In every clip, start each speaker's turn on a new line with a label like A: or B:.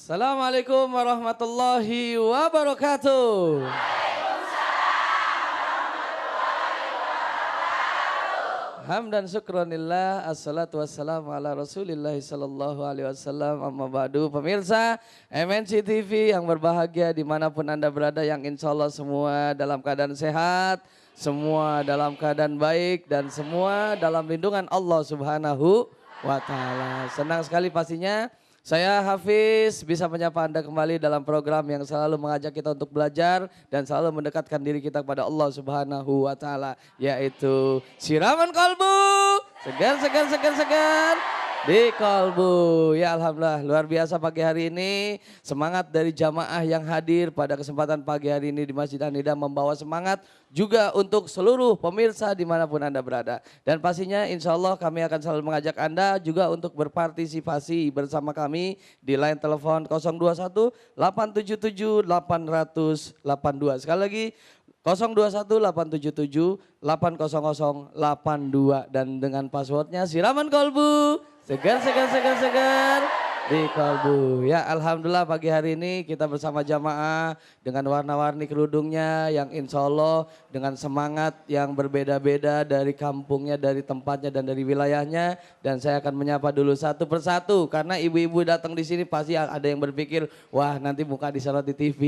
A: Assalamualaikum warahmatullahi wabarakatuh. Hamdan syukronillah, assalatu wassalamu ala rasulillah sallallahu alaihi wasallam, amma ba'du. Pemirsa MNC TV yang berbahagia dimanapun Anda berada, yang insya Allah semua dalam keadaan sehat, semua dalam keadaan baik, dan semua dalam lindungan Allah subhanahu wa ta'ala. Senang sekali pastinya saya Hafiz bisa menyapa Anda kembali dalam program yang selalu mengajak kita untuk belajar dan selalu mendekatkan diri kita kepada Allah Subhanahu wa taala, yaitu Siraman Kolbu. Segar di kolbu. Ya alhamdulillah, luar biasa pagi hari ini. Semangat dari jamaah yang hadir pada kesempatan pagi hari ini di Masjid An-Nida membawa semangat juga untuk seluruh pemirsa dimanapun Anda berada. Dan pastinya insya Allah kami akan selalu mengajak Anda juga untuk berpartisipasi bersama kami di line telepon 021 877 800 82. Sekali lagi 021 877 800 82 dan dengan passwordnya Siraman Kolbu. Segar di kolbu. Ya alhamdulillah pagi hari ini kita bersama jamaah dengan warna-warni kerudungnya yang insya Allah dengan semangat yang berbeda-beda dari kampungnya, dari tempatnya dan dari wilayahnya. Dan saya akan menyapa dulu satu persatu karena ibu-ibu datang di sini pasti ada yang berpikir, wah nanti muka disorot di TV,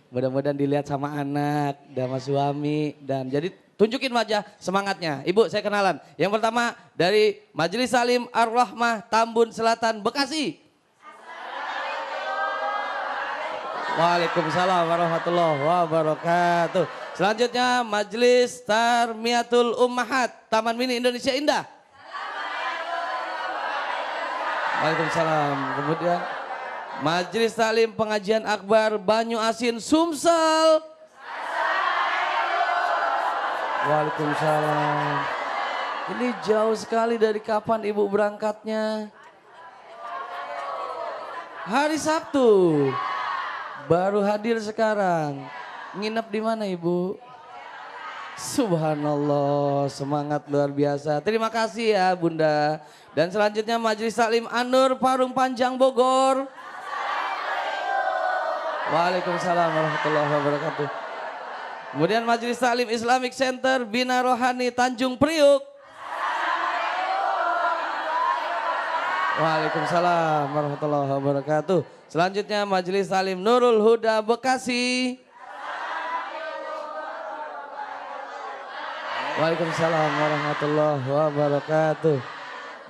A: mudah-mudahan dilihat sama anak, sama suami, dan jadi tunjukin wajah semangatnya. Ibu saya kenalan. Yang pertama dari Majelis Salim Ar-Rahmah Tambun Selatan Bekasi. Waalaikumsalam warahmatullahi wabarakatuh. Selanjutnya Majelis Tarmiyatul Ummahat Taman Mini Indonesia Indah. Waalaikumsalam. Kemudian Majelis Taklim Pengajian Akbar Banyu Asin Sumsel. Waalaikumsalam. Ini jauh sekali, dari kapan ibu berangkatnya? Hari Sabtu. Baru hadir sekarang. Nginep di mana ibu? Subhanallah, semangat luar biasa. Terima kasih ya Bunda. Dan selanjutnya Majelis Taklim An-Nur Parung Panjang Bogor. Waalaikumsalam warahmatullahi wabarakatuh. Kemudian Majelis Taklim Islamic Center Bina Rohani Tanjung Priuk. Waalaikumsalam warahmatullahi wabarakatuh. Selanjutnya Majelis Taklim Nurul Huda Bekasi. Waalaikumsalam warahmatullahi wabarakatuh.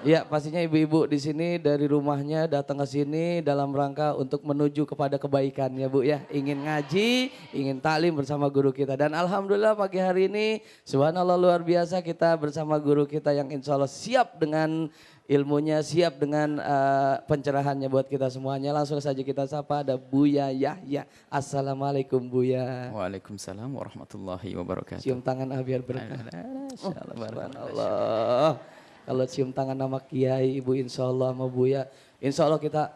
A: Ya pastinya ibu-ibu di sini dari rumahnya datang ke sini dalam rangka untuk menuju kepada kebaikan ya Bu ya. Ingin ngaji, ingin taklim bersama guru kita. Dan alhamdulillah pagi hari ini subhanallah luar biasa kita bersama guru kita yang insya Allah siap dengan ilmunya, siap dengan pencerahannya buat kita semuanya. Langsung saja kita sapa, ada Buya Yahya. Assalamualaikum Buya.
B: Waalaikumsalam warahmatullahi wabarakatuh.
A: Cium tangan biar berkah. Subhanallah. Kalau cium tangan nama Kiai, Ibu insya Allah sama Buya, insya Allah kita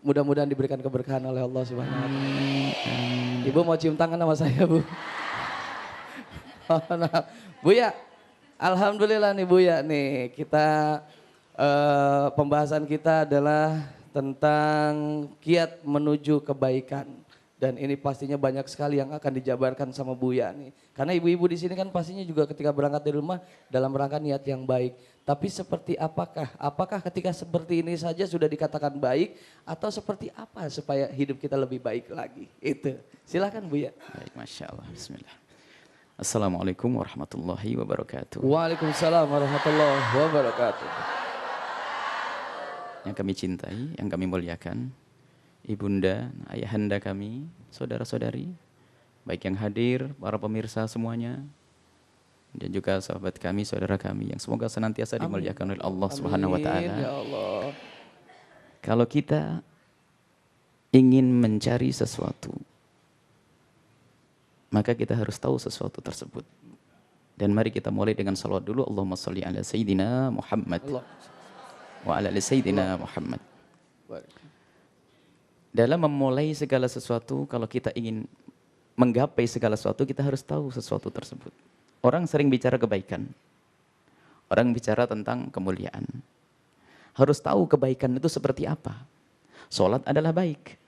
A: mudah-mudahan diberikan keberkahan oleh Allah Subhanahu wa Ta'ala. Ibu mau cium tangan sama saya Bu? Buya, alhamdulillah nih Buya nih kita pembahasan kita adalah tentang kiat menuju kebaikan. Dan ini pastinya banyak sekali yang akan dijabarkan sama Buya nih. Karena ibu-ibu di sini kan pastinya juga ketika berangkat dari rumah dalam rangka niat yang baik. Tapi seperti apakah? Apakah ketika seperti ini saja sudah dikatakan baik atau seperti apa supaya hidup kita lebih baik lagi? Itu. Silakan Buya.
B: Baik, Masya Allah. Bismillah. Assalamualaikum warahmatullahi wabarakatuh.
A: Waalaikumsalam warahmatullahi wabarakatuh.
B: Yang kami cintai, yang kami muliakan, ibunda, ayahanda kami, saudara-saudari, baik yang hadir, para pemirsa semuanya, dan juga sahabat kami, saudara kami yang semoga senantiasa dimuliakan oleh Allah Subhanahu wa Ta'ala.
A: Ya Allah.
B: Kalau kita ingin mencari sesuatu, maka kita harus tahu sesuatu tersebut. Dan mari kita mulai dengan salawat dulu. Allahumma salli ala Sayyidina Muhammad wa ala ali Sayyidina Muhammad. Dalam memulai segala sesuatu, kalau kita ingin menggapai segala sesuatu, kita harus tahu sesuatu tersebut. Orang sering bicara kebaikan. Orang bicara tentang kemuliaan. Harus tahu kebaikan itu seperti apa. Sholat adalah baik.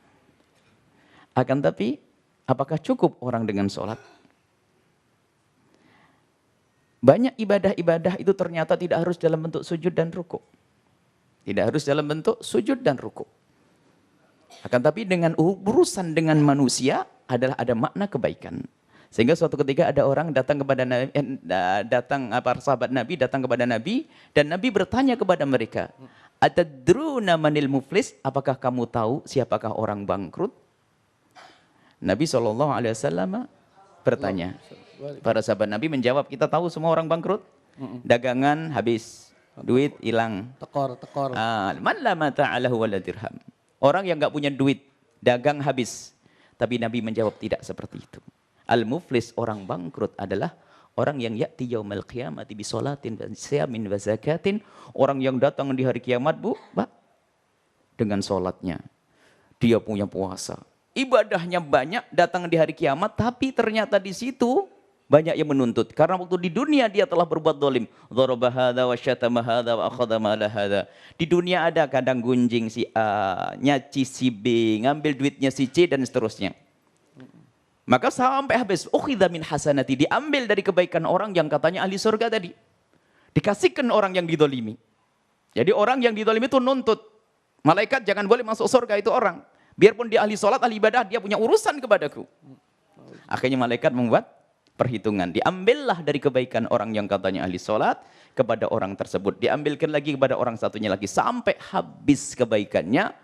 B: Akan tapi, apakah cukup orang dengan sholat? Banyak ibadah-ibadah itu ternyata tidak harus dalam bentuk sujud dan ruku. Tidak harus dalam bentuk sujud dan ruku. Akan tapi dengan urusan dengan manusia adalah ada makna kebaikan. Sehingga suatu ketika ada orang datang kepada Nabi, para sahabat Nabi datang kepada Nabi dan Nabi bertanya kepada mereka, "Atadruna manil muflis?" Apakah kamu tahu siapakah orang bangkrut? Nabi SAW bertanya. Para sahabat Nabi menjawab, kita tahu semua orang bangkrut. Dagangan habis, duit hilang.
A: Tekor.
B: Man la mata'alahu wala dirham. Orang yang enggak punya duit, dagang habis. Tapi Nabi menjawab tidak seperti itu. Al-muflis, orang bangkrut adalah orang yang ya'ti yaumal qiyamati bi sholatin wa siyamin wa zakatin. Orang yang datang di hari kiamat, Bu, Pak, dengan sholatnya. Dia punya puasa. Ibadahnya banyak, datang di hari kiamat, tapi ternyata di situ banyak yang menuntut. Karena waktu di dunia dia telah berbuat dolim. Dharaba hadha wa syatama hadha wa akhadha mala hadha. Di dunia ada kadang gunjing si A, nyaci si B, ngambil duitnya si C dan seterusnya. Maka sampai habis, ukhidha min hasanati, diambil dari kebaikan orang yang katanya ahli surga tadi. Dikasihkan orang yang didolimi. Jadi orang yang didolimi itu nuntut. Malaikat jangan boleh masuk surga itu orang. Biarpun dia ahli sholat, ahli ibadah, dia punya urusan kepadaku. Akhirnya malaikat membuat perhitungan. Diambillah dari kebaikan orang yang katanya ahli sholat kepada orang tersebut. Diambilkan lagi kepada orang satunya lagi. Sampai habis kebaikannya.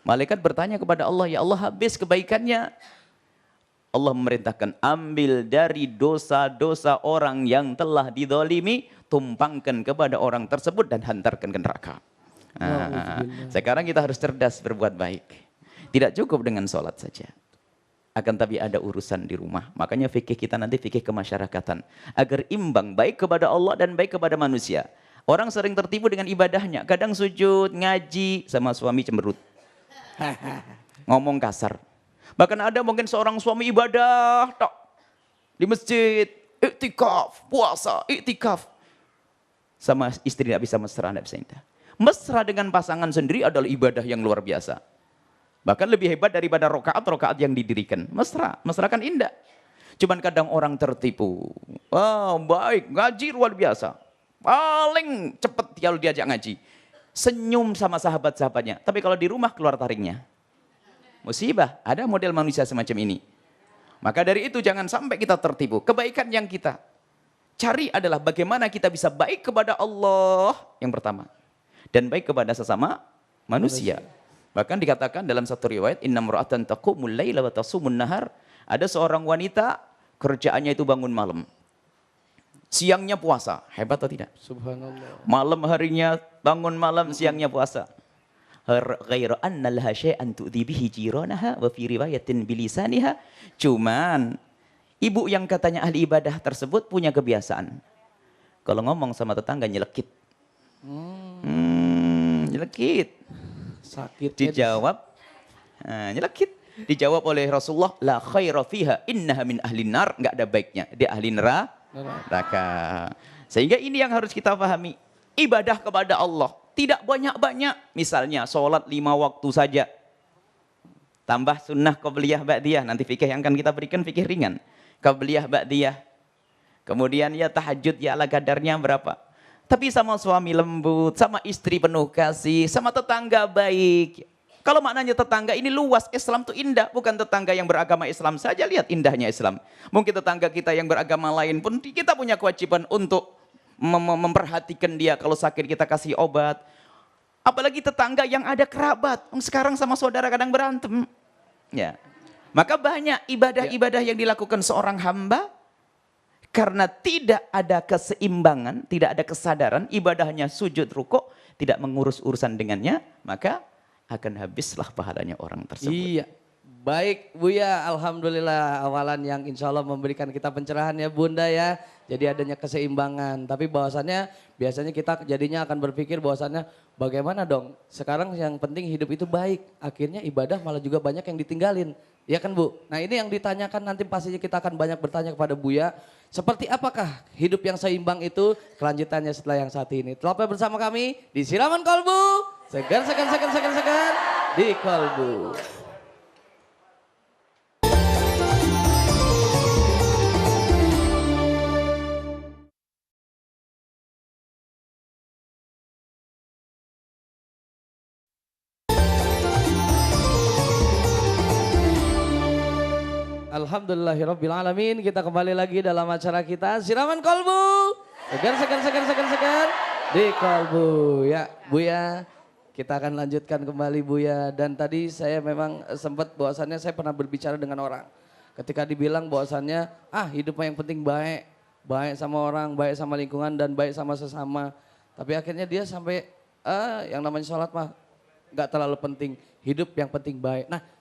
B: Malaikat bertanya kepada Allah, ya Allah habis kebaikannya. Allah memerintahkan, ambil dari dosa-dosa orang yang telah didolimi, tumpangkan kepada orang tersebut dan hantarkan ke neraka. Sekarang kita harus cerdas berbuat baik. Tidak cukup dengan sholat saja. Akan tapi ada urusan di rumah. Makanya fikih kita nanti fikih kemasyarakatan. Agar imbang, baik kepada Allah dan baik kepada manusia. Orang sering tertipu dengan ibadahnya. Kadang sujud, ngaji, sama suami cemberut. Ngomong kasar. Bahkan ada mungkin seorang suami ibadah di masjid, iktikaf, puasa, iktikaf. Sama istri tidak bisa mesra, tidak bisa indah. Mesra dengan pasangan sendiri adalah ibadah yang luar biasa. Bahkan lebih hebat daripada rokaat yang didirikan. Mesra kan indah. Cuman kadang orang tertipu. Baik, ngaji luar biasa. Paling cepat kalau diajak ngaji. Senyum sama sahabat-sahabatnya. Tapi kalau di rumah keluar taringnya. Musibah, ada model manusia semacam ini. Maka dari itu jangan sampai kita tertipu. Kebaikan yang kita cari adalah bagaimana kita bisa baik kepada Allah yang pertama. Dan baik kepada sesama manusia. Bahkan dikatakan dalam satu riwayat, inna mra'atan taqumul laila wa tasumun nahar. Ada seorang wanita kerjaannya itu bangun malam. Siangnya puasa, hebat atau tidak?
A: Subhanallah.
B: Malam harinya bangun malam, siangnya puasa. Ghairu anna laha syai'an tu'dhi bihi jiranaha wa fi riwayatin bilisaniha. Cuman ibu yang katanya ahli ibadah tersebut punya kebiasaan. Kalau ngomong sama tetangga nyelekit. Nyelekit.
A: Sakit.
B: Dijawab nyelekit. Dijawab oleh Rasulullah, la khaira fiha innaha min ahli nar, enggak ada baiknya. Dia ahli neraka. Sehingga ini yang harus kita pahami. Ibadah kepada Allah tidak banyak-banyak. Misalnya sholat 5 waktu saja. Tambah sunnah qabliyah ba'diyah. Nanti fikih yang akan kita berikan fikih ringan. Qabliyah ba'diyah. Kemudian ya tahajud ya ala kadarnya berapa. Tapi sama suami lembut, sama istri penuh kasih, sama tetangga baik. Kalau maknanya tetangga ini luas, Islam itu indah. Bukan tetangga yang beragama Islam saja, lihat indahnya Islam. Mungkin tetangga kita yang beragama lain pun kita punya kewajiban untuk memperhatikan dia. Kalau sakit kita kasih obat. Apalagi tetangga yang ada kerabat. Sekarang sama saudara kadang berantem. Ya. Maka banyak ibadah-ibadah yang dilakukan seorang hamba. Karena tidak ada keseimbangan, tidak ada kesadaran. Ibadahnya sujud rukuk, tidak mengurus urusan dengannya. Maka akan habislah pahalanya orang tersebut.
A: Iya. Baik Buya, alhamdulillah awalan yang insya Allah memberikan kita pencerahan ya Bunda ya. Jadi adanya keseimbangan. Tapi bahwasannya biasanya kita jadinya akan berpikir bahwasannya bagaimana dong. Sekarang yang penting hidup itu baik. Akhirnya ibadah malah juga banyak yang ditinggalin. Ya kan Bu? Nah ini yang ditanyakan nanti pastinya kita akan banyak bertanya kepada Buya. Seperti apakah hidup yang seimbang itu? Kelanjutannya setelah yang saat ini. Tetaplah bersama kami di Siraman Kolbu. Segar di Kolbu. Alhamdulillahirrabbilalamin. Kita kembali lagi dalam acara kita Siraman Kolbu. Segar di Kolbu. Ya Buya, kita akan lanjutkan kembali Buya. Dan tadi saya memang sempat bahwasannya saya pernah berbicara dengan orang. Ketika dibilang bahwasannya hidup yang penting baik. Baik sama orang, baik sama lingkungan dan baik sama sesama. Tapi akhirnya dia sampai yang namanya sholat mah gak terlalu penting. Hidup yang penting baik. Nah,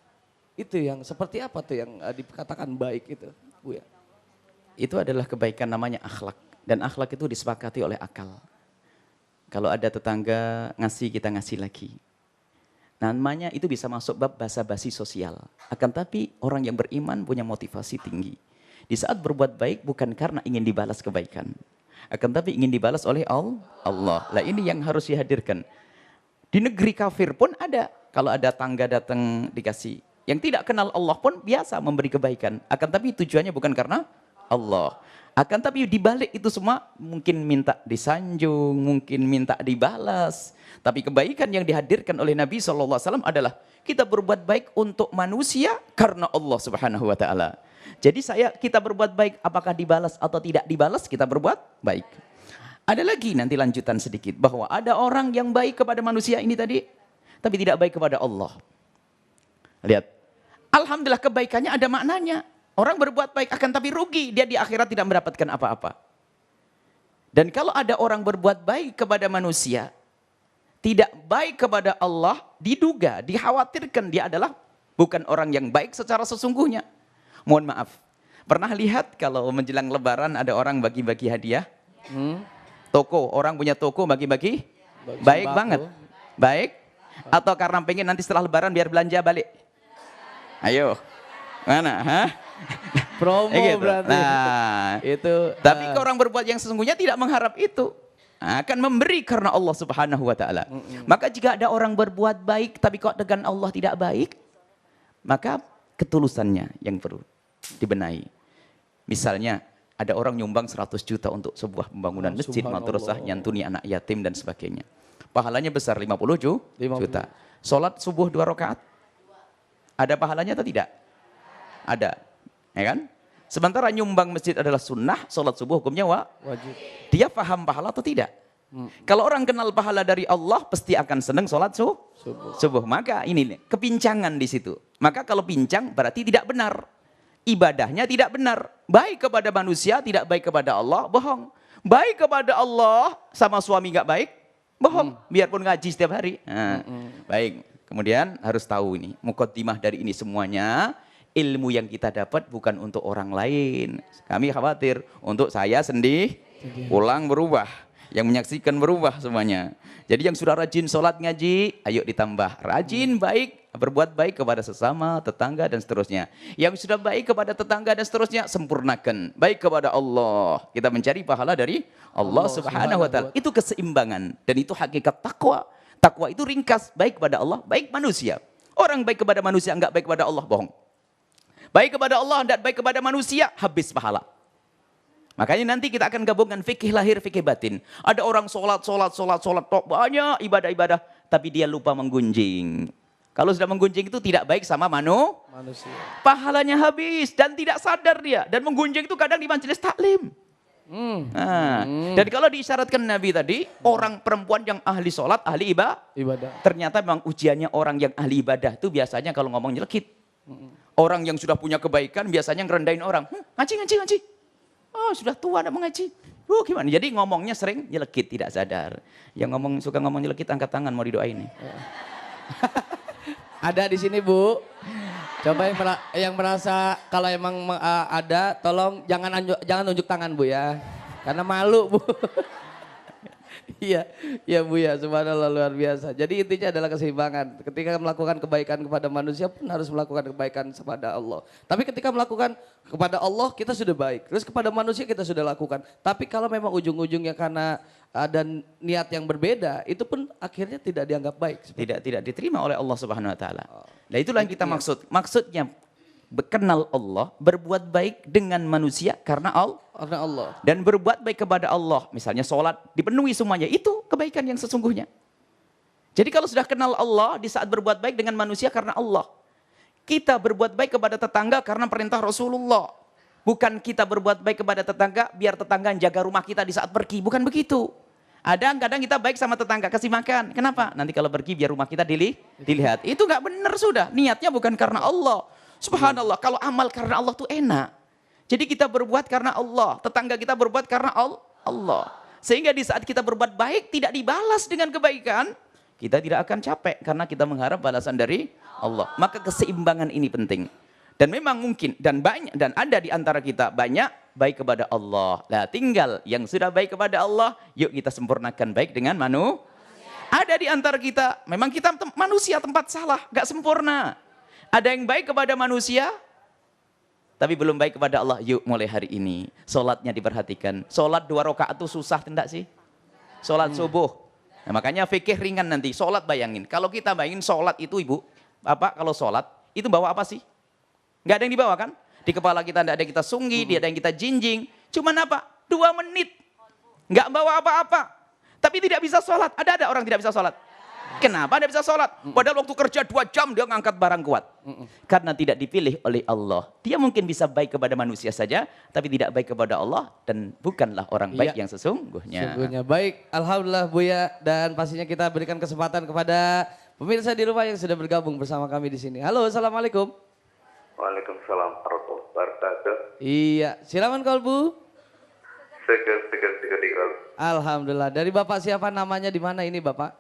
A: itu yang seperti apa tuh yang dikatakan baik itu, Bu ya?
B: Itu adalah kebaikan namanya akhlak. Dan akhlak itu disepakati oleh akal. Kalau ada tetangga ngasih, kita ngasih lagi. Namanya itu bisa masuk bab basa-basi sosial. Akan tapi orang yang beriman punya motivasi tinggi. Di saat berbuat baik bukan karena ingin dibalas kebaikan. Akan tapi ingin dibalas oleh Allah. Lah ini yang harus dihadirkan. Di negeri kafir pun ada. Kalau ada tangga datang dikasih. Yang tidak kenal Allah pun biasa memberi kebaikan. Akan tapi tujuannya bukan karena Allah. Akan tapi dibalik itu semua mungkin minta disanjung, mungkin minta dibalas. Tapi kebaikan yang dihadirkan oleh Nabi SAW adalah kita berbuat baik untuk manusia karena Allah Subhanahu Wa Taala. Jadi kita berbuat baik apakah dibalas atau tidak dibalas, kita berbuat baik. Ada lagi nanti lanjutan sedikit bahwa ada orang yang baik kepada manusia ini tadi, tapi tidak baik kepada Allah. Lihat, alhamdulillah kebaikannya ada maknanya. Orang berbuat baik akan tapi rugi, dia di akhirat tidak mendapatkan apa-apa. Dan kalau ada orang berbuat baik kepada manusia, tidak baik kepada Allah, diduga, dikhawatirkan dia adalah bukan orang yang baik secara sesungguhnya. Mohon maaf, pernah lihat kalau menjelang lebaran ada orang bagi-bagi hadiah? Toko, orang punya toko bagi-bagi? Baik banget. Baik? Atau karena pengen nanti setelah lebaran biar belanja balik? Ayo, mana? Hah?
A: Promo
B: gitu.
A: berarti.
B: Nah,
A: itu.
B: Tapi orang berbuat yang sesungguhnya tidak mengharap itu. Akan memberi karena Allah Subhanahu Wa Taala. Maka jika ada orang berbuat baik tapi kok dengan Allah tidak baik, maka ketulusannya yang perlu dibenahi. Misalnya ada orang nyumbang 100 juta untuk sebuah pembangunan masjid, madrasah, nyantuni anak yatim dan sebagainya. Pahalanya besar 50 juta. Sholat subuh 2 rakaat. Ada pahalanya atau tidak? Ada. Ya kan? Sementara nyumbang masjid adalah sunnah, sholat subuh hukumnya wajib. Dia paham pahala atau tidak? Kalau orang kenal pahala dari Allah, pasti akan senang sholat subuh. Maka ini kepincangan di situ. Maka kalau pincang berarti tidak benar. Ibadahnya tidak benar. Baik kepada manusia, tidak baik kepada Allah, bohong. Baik kepada Allah, sama suami gak baik, bohong. Biarpun ngaji setiap hari. Nah, baik. Kemudian harus tahu ini, muqaddimah dari ini semuanya, ilmu yang kita dapat bukan untuk orang lain. Kami khawatir untuk saya sendiri, pulang berubah. Yang menyaksikan berubah semuanya. Jadi yang sudah rajin sholat ngaji, ayo ditambah. Rajin, baik, berbuat baik kepada sesama, tetangga dan seterusnya. Yang sudah baik kepada tetangga dan seterusnya, sempurnakan. Baik kepada Allah. Kita mencari pahala dari Allah Subhanahu Wa Taala. Itu keseimbangan. Dan itu hakikat takwa. Takwa itu ringkas, baik kepada Allah, baik manusia. Orang baik kepada manusia, enggak baik kepada Allah, bohong. Baik kepada Allah, enggak baik kepada manusia, habis pahala. Makanya nanti kita akan gabungkan fikih lahir, fikih batin. Ada orang sholat, banyak ibadah-ibadah, tapi dia lupa menggunjing. Kalau sudah menggunjing itu tidak baik sama manusia. Pahalanya habis dan tidak sadar dia. Dan menggunjing itu kadang di majelis taklim. Dan kalau diisyaratkan Nabi tadi, orang perempuan yang ahli sholat, ahli ibadah. Ternyata memang ujiannya orang yang ahli ibadah itu biasanya kalau ngomong nyelekit. Orang yang sudah punya kebaikan biasanya ngerendahin orang. Ngaji. Oh sudah tua tidak mengaji. Gimana? Jadi ngomongnya sering nyelekit, tidak sadar. Yang suka ngomong nyelekit angkat tangan mau didoain nih.
A: Ada di sini Bu. Coba yang merasa kalau emang ada, tolong jangan unjuk tangan Bu ya. Karena malu Bu. Iya Bu ya, subhanallah luar biasa. Jadi intinya adalah keseimbangan. Ketika melakukan kebaikan kepada manusia pun harus melakukan kebaikan kepada Allah. Tapi ketika melakukan kepada Allah kita sudah baik. Terus kepada manusia kita sudah lakukan. Tapi kalau memang ujung-ujungnya karena ada niat yang berbeda, itu pun akhirnya tidak dianggap baik.
B: Tidak diterima oleh Allah Subhanahu Wa Taala. Nah itulah yang kita maksud. Maksudnya kenal Allah, berbuat baik dengan manusia karena Allah. Dan berbuat baik kepada Allah. Misalnya sholat, dipenuhi semuanya. Itu kebaikan yang sesungguhnya. Jadi kalau sudah kenal Allah, di saat berbuat baik dengan manusia karena Allah. Kita berbuat baik kepada tetangga karena perintah Rasulullah. Bukan kita berbuat baik kepada tetangga biar tetangga jaga rumah kita di saat pergi. Bukan begitu. Ada kadang kita baik sama tetangga, kasih makan. Kenapa? Nanti kalau pergi biar rumah kita dilihat. Itu nggak benar sudah. Niatnya bukan karena Allah. Subhanallah, kalau amal karena Allah tuh enak. Jadi kita berbuat karena Allah. Tetangga kita berbuat karena Allah. Sehingga di saat kita berbuat baik tidak dibalas dengan kebaikan, kita tidak akan capek karena kita mengharap balasan dari Allah. Maka keseimbangan ini penting. Dan memang mungkin dan banyak dan ada di antara kita banyak baik kepada Allah. Nah, tinggal yang sudah baik kepada Allah, yuk kita sempurnakan baik dengan manusia. Ada di antara kita, memang kita manusia tempat salah, gak sempurna. Ada yang baik kepada manusia, tapi belum baik kepada Allah. Yuk mulai hari ini, sholatnya diperhatikan. Sholat 2 rakaat itu susah tidak sih? Sholat subuh. Nah, makanya fikih ringan nanti, sholat bayangin. Kalau kita bayangin sholat itu ibu, Bapak kalau sholat, itu bawa apa sih? Nggak ada yang dibawa kan? Di kepala kita tidak ada yang kita sunggi, tidak ada yang kita jinjing. Cuman apa? 2 menit. Nggak bawa apa-apa. Tapi tidak bisa sholat. Ada orang tidak bisa sholat. Kenapa tidak bisa sholat? Padahal waktu kerja 2 jam dia ngangkat barang kuat. Karena tidak dipilih oleh Allah. Dia mungkin bisa baik kepada manusia saja, tapi tidak baik kepada Allah. Dan bukanlah orang baik yang sesungguhnya.
A: Sungguhnya baik. Alhamdulillah Buya. Dan pastinya kita berikan kesempatan kepada pemirsa di rumah yang sudah bergabung bersama kami di sini. Halo, Assalamualaikum.
C: Waalaikumsalam warahmatullahi wabarakatuh.
A: Iya, silakan Kolbu.
C: Seger di kalbu.
A: Alhamdulillah. Dari Bapak siapa namanya, di mana ini Bapak?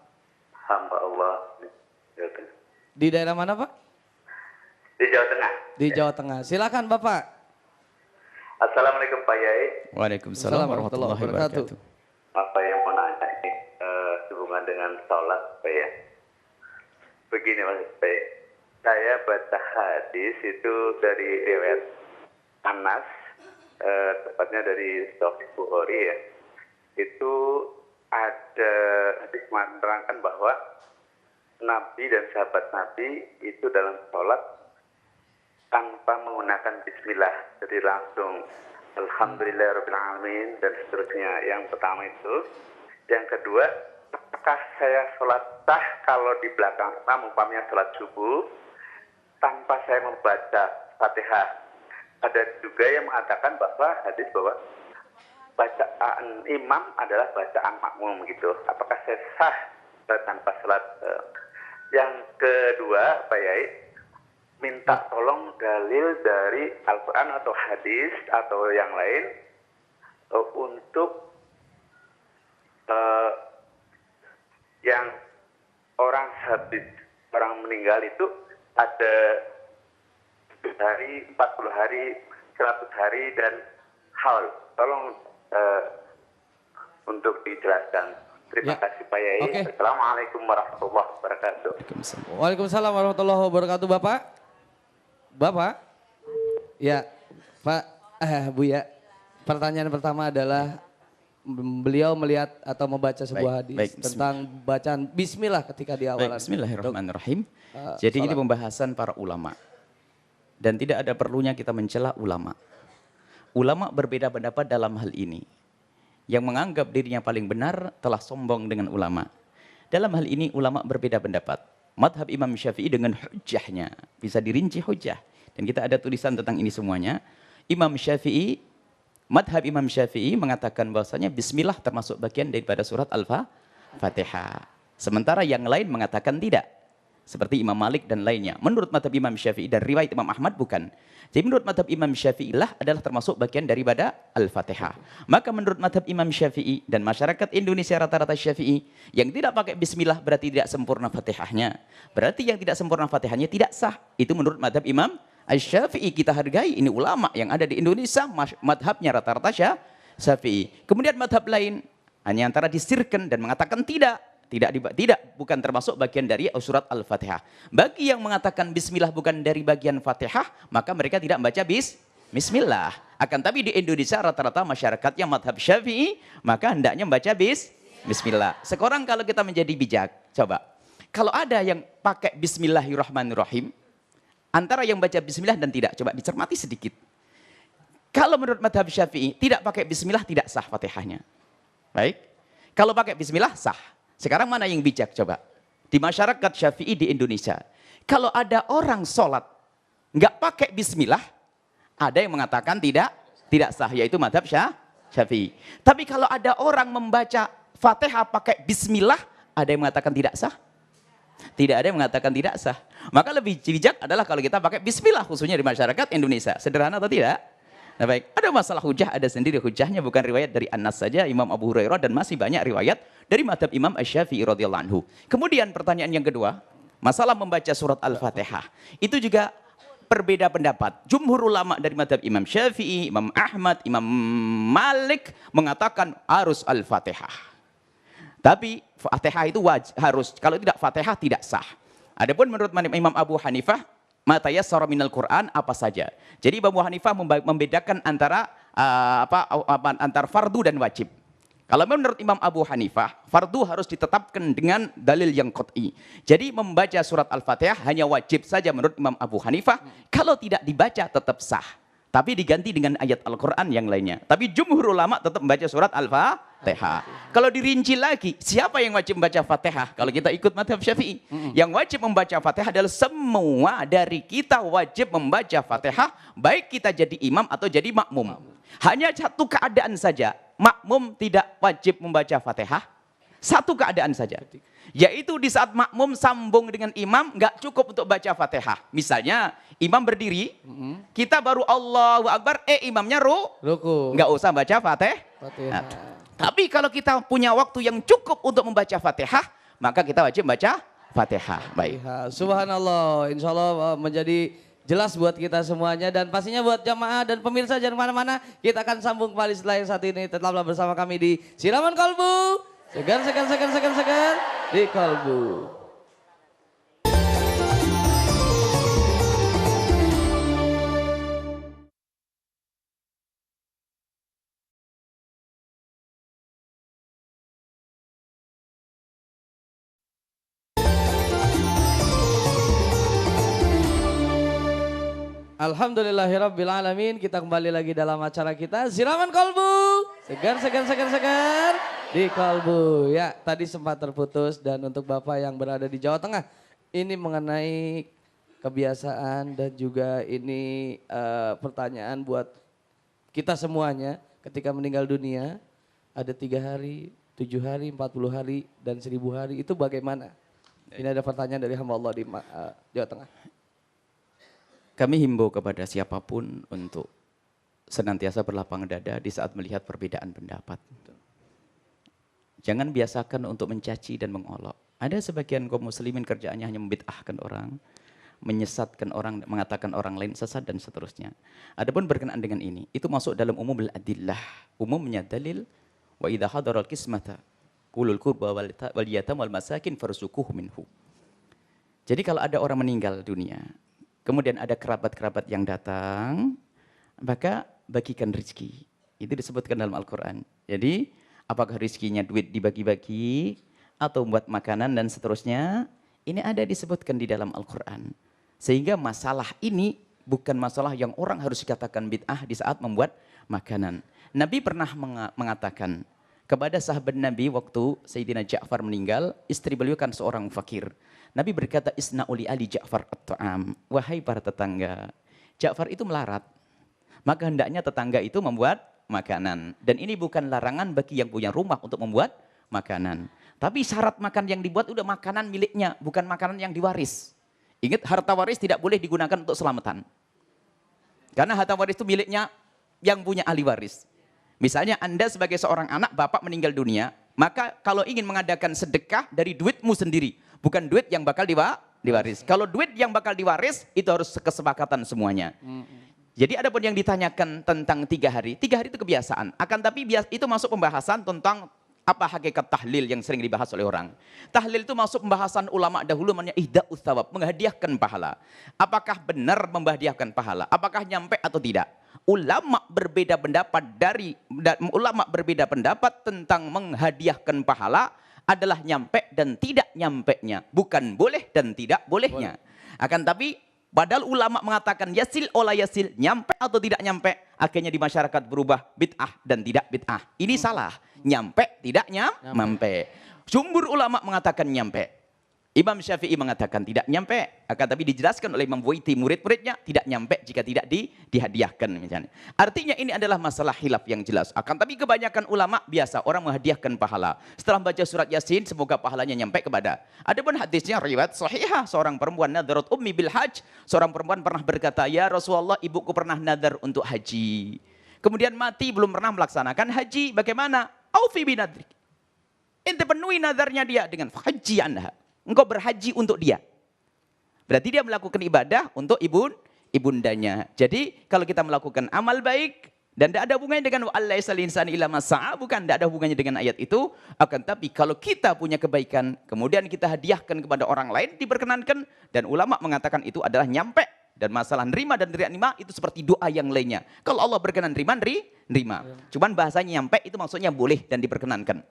C: Hamba Allah di Jawa Tengah.
A: Di daerah mana Pak?
C: Di Jawa Tengah.
A: Di Jawa Tengah. Silakan Bapak.
C: Assalamualaikum Pak Yai.
B: Waalaikumsalam warahmatullahi wabarakatuh.
C: Apa yang mau nanya ini hubungan dengan sholat Pak ya? Begini Mas Pak ya. Saya baca hadis itu dari riwayat Anas, tepatnya dari Sahih Bukhari ya. Itu ada hadis menerangkan bahwa Nabi dan sahabat Nabi itu dalam sholat tanpa menggunakan bismillah. Jadi langsung Alhamdulillahirrahmanirrahim dan seterusnya. Yang pertama itu. Yang kedua, apakah saya sholat sah kalau di belakang imam umpamanya sholat subuh tanpa saya membaca Fatihah? Ada juga yang mengatakan bahwa hadis bahwa bacaan imam adalah bacaan makmum gitu. Apakah saya sah tanpa sholat? Yang kedua, Pak Yai, minta tolong dalil dari Al-Quran atau hadis atau yang lain untuk yang orang habis orang meninggal itu ada hari, 40 hari, 100 hari dan haul. Tolong untuk dijelaskan. Terima kasih Pak Yai.
A: Oke.
C: Assalamualaikum warahmatullahi wabarakatuh.
A: Waalaikumsalam warahmatullahi wabarakatuh Bapak. Bapak. Ya Pak Buya. Pertanyaan pertama adalah beliau melihat atau membaca sebuah hadis tentang bacaan bismillah ketika di awalan.
B: Bismillahirrahmanirrahim. Jadi ini pembahasan para ulama. Dan tidak ada perlunya kita mencela ulama. Ulama berbeda pendapat dalam hal ini. Yang menganggap dirinya paling benar telah sombong dengan ulama. Dalam hal ini ulama berbeda pendapat. Madhab Imam Syafi'i dengan hujjahnya. Bisa dirinci hujjah. Dan kita ada tulisan tentang ini semuanya. Madhab Imam Syafi'i mengatakan bahwasanya bismillah termasuk bagian daripada surat Al-Fatihah. Sementara yang lain mengatakan tidak. Seperti Imam Malik dan lainnya. Menurut madhab Imam Syafi'i dan riwayat Imam Ahmad bukan. Jadi menurut madhab Imam Syafi'i lah adalah termasuk bagian daripada Al-Fatihah. Maka menurut madhab Imam Syafi'i dan masyarakat Indonesia rata-rata Syafi'i, yang tidak pakai bismillah berarti tidak sempurna Fatihahnya. Berarti yang tidak sempurna Fatihahnya tidak sah. Itu menurut madhab Imam Syafi'i. Kita hargai, ini ulama yang ada di Indonesia, madhabnya rata-rata Syafi'i. Kemudian madhab lain, hanya antara disirkan dan mengatakan tidak, bukan termasuk bagian dari surat Al-Fatihah. Bagi yang mengatakan bismillah bukan dari bagian Fatihah, maka mereka tidak membaca bismillah. Akan tapi di Indonesia rata-rata masyarakatnya madhab Syafi'i, maka hendaknya membaca bismillah. Sekarang kalau kita menjadi bijak, coba. Kalau ada yang pakai bismillahirrahmanirrahim, antara yang baca bismillah dan tidak, coba dicermati sedikit. Kalau menurut madhab Syafi'i, tidak pakai bismillah tidak sah Fatihahnya. Baik. Kalau pakai bismillah sah. Sekarang mana yang bijak coba? Di masyarakat Syafi'i di Indonesia. Kalau ada orang sholat nggak pakai bismillah, ada yang mengatakan tidak sah, yaitu madhab Syafi'i. Tapi kalau ada orang membaca Fatihah pakai bismillah, ada yang mengatakan tidak sah? Tidak ada yang mengatakan tidak sah. Maka lebih bijak adalah kalau kita pakai bismillah, khususnya di masyarakat Indonesia. Sederhana atau tidak? Nah baik, ada masalah hujah, ada sendiri hujahnya, bukan riwayat dari Anas saja, Imam Abu Hurairah, dan masih banyak riwayat dari madhab Imam Asy-Syafi'i radhiyallahu anhu. Kemudian pertanyaan yang kedua, masalah membaca surat Al-Fatihah. Itu juga berbeda pendapat. Jumhur ulama dari madhab Imam Syafi'i, Imam Ahmad, Imam Malik mengatakan harus Al-Fatihah. Tapi Fatihah itu harus, kalau tidak Fatihah tidak sah. Adapun menurut Imam Abu Hanifah, ma tayassara minal Quran apa saja. Jadi Imam Abu Hanifah membedakan antara antara fardu dan wajib. Kalau menurut Imam Abu Hanifah, fardu harus ditetapkan dengan dalil yang qat'i. Jadi membaca surat Al-Fatihah hanya wajib saja menurut Imam Abu Hanifah. Kalau tidak dibaca tetap sah. Tapi diganti dengan ayat Al-Quran yang lainnya. Tapi jumhur ulama tetap membaca surat Al-Fatihah. Kalau dirinci lagi, siapa yang wajib membaca Fatihah? Kalau kita ikut madhab Syafi'i. Yang wajib membaca Fatihah adalah semua dari kita wajib membaca Fatihah. Baik kita jadi imam atau jadi makmum. Hanya satu keadaan saja. Makmum tidak wajib membaca Fatihah. Satu keadaan saja. Yaitu di saat makmum sambung dengan imam, nggak cukup untuk baca Fatihah. Misalnya, imam berdiri, kita baru Allahu Akbar, imamnya ruku. Nggak usah baca Fatihah. Nah, tapi kalau kita punya waktu yang cukup untuk membaca Fatihah, maka kita wajib baca Fatihah. Baik.
A: Subhanallah, insya Allah menjadi jelas buat kita semuanya. Dan pastinya buat jamaah dan pemirsa jangan kemana-mana. Kita akan sambung kembali setelah yang satu ini. Tetaplah bersama kami di Siraman Kolbu. Segar di Kolbu. Alhamdulillahirrabbilalamin. Kita kembali lagi dalam acara kita Siraman Kolbu. Segar di Kolbu. Ya, tadi sempat terputus, dan untuk Bapak yang berada di Jawa Tengah, ini mengenai kebiasaan dan juga ini pertanyaan buat kita semuanya. Ketika meninggal dunia, ada 3 hari, 7 hari, 40 hari, dan 1000 hari, itu bagaimana? Ini ada pertanyaan dari hamba Allah di Jawa Tengah.
B: Kami himbau kepada siapapun untuk senantiasa berlapang dada di saat melihat perbedaan pendapat. Jangan biasakan untuk mencaci dan mengolok. Ada sebagian kaum muslimin kerjaannya hanya membid'ahkan orang, menyesatkan orang, mengatakan orang lain sesat dan seterusnya. Adapun berkenaan dengan ini, itu masuk dalam umumul adillah. Umumnya dalil, wa idha hadaral kismata ulul qurba wal yatam wal masakin farzuquh minhu. Jadi kalau ada orang meninggal dunia, kemudian ada kerabat-kerabat yang datang, maka bagikan rezeki. Itu disebutkan dalam Al-Quran. Jadi apakah rezekinya duit dibagi-bagi atau buat makanan dan seterusnya, ini ada disebutkan di dalam Al-Quran. Sehingga masalah ini bukan masalah yang orang harus dikatakan bid'ah di saat membuat makanan. Nabi pernah mengatakan kepada sahabat Nabi waktu Sayyidina Ja'far meninggal, istri beliau kan seorang fakir. Nabi berkata, isna'uli ali Ja'far at-ta'am. Wahai para tetangga, Ja'far itu melarat. Maka hendaknya tetangga itu membuat makanan. Dan ini bukan larangan bagi yang punya rumah untuk membuat makanan. Tapi syarat makan yang dibuat udah makanan miliknya, bukan makanan yang diwaris. Ingat, harta waris tidak boleh digunakan untuk selamatan. Karena harta waris itu miliknya yang punya ahli waris. Misalnya Anda sebagai seorang anak, bapak meninggal dunia, maka kalau ingin mengadakan sedekah dari duitmu sendiri, bukan duit yang bakal diwaris. Kalau duit yang bakal diwaris, itu harus kesepakatan semuanya. Jadi ada pun yang ditanyakan tentang 3 hari. 3 hari itu kebiasaan. Akan tapi itu masuk pembahasan tentang apa hakikat tahlil yang sering dibahas oleh orang. Tahlil itu masuk pembahasan ulama dahulu namanya ihda'us tsawab, menghadiahkan pahala. Apakah benar menghadiahkan pahala? Apakah nyampe atau tidak? Ulama berbeda pendapat tentang menghadiahkan pahala adalah nyampe dan tidak nyampenya, bukan boleh dan tidak bolehnya. Akan tapi padahal ulama mengatakan yasil ola yasil, nyampe atau tidak nyampe, akhirnya di masyarakat berubah bid'ah dan tidak bid'ah. Ini salah, nyampe tidak nyampe. Jumhur ulama mengatakan nyampe. Imam Syafi'i mengatakan tidak nyampe, akan tapi dijelaskan oleh Imam Buaiti murid-muridnya tidak nyampe jika tidak dihadiahkan misalnya. Artinya ini adalah masalah khilaf yang jelas. Akan tapi kebanyakan ulama biasa orang menghadiahkan pahala. Setelah baca surat Yasin semoga pahalanya nyampe kepada. Adapun hadisnya riwayat sahihah, seorang perempuan nadharat ummi bil hajj, seorang perempuan pernah berkata, "Ya Rasulullah, ibuku pernah nadar untuk haji. Kemudian mati belum pernah melaksanakan haji. Bagaimana? Aufi binadrik. Ente penuhi nadarnya dia dengan haji anha. Engkau berhaji untuk dia." Berarti dia melakukan ibadah untuk ibundanya. Jadi kalau kita melakukan amal baik dan tidak ada hubungannya dengan wa'alaisal insani illa masa'a, bukan, tidak ada hubungannya dengan ayat itu. Akan tapi kalau kita punya kebaikan, kemudian kita hadiahkan kepada orang lain, diperkenankan. Dan ulama mengatakan itu adalah nyampe. Dan masalah nerima dan tidak nerima itu seperti doa yang lainnya. Kalau Allah berkenan nerima. Cuman bahasanya nyampe itu maksudnya boleh dan diperkenankan.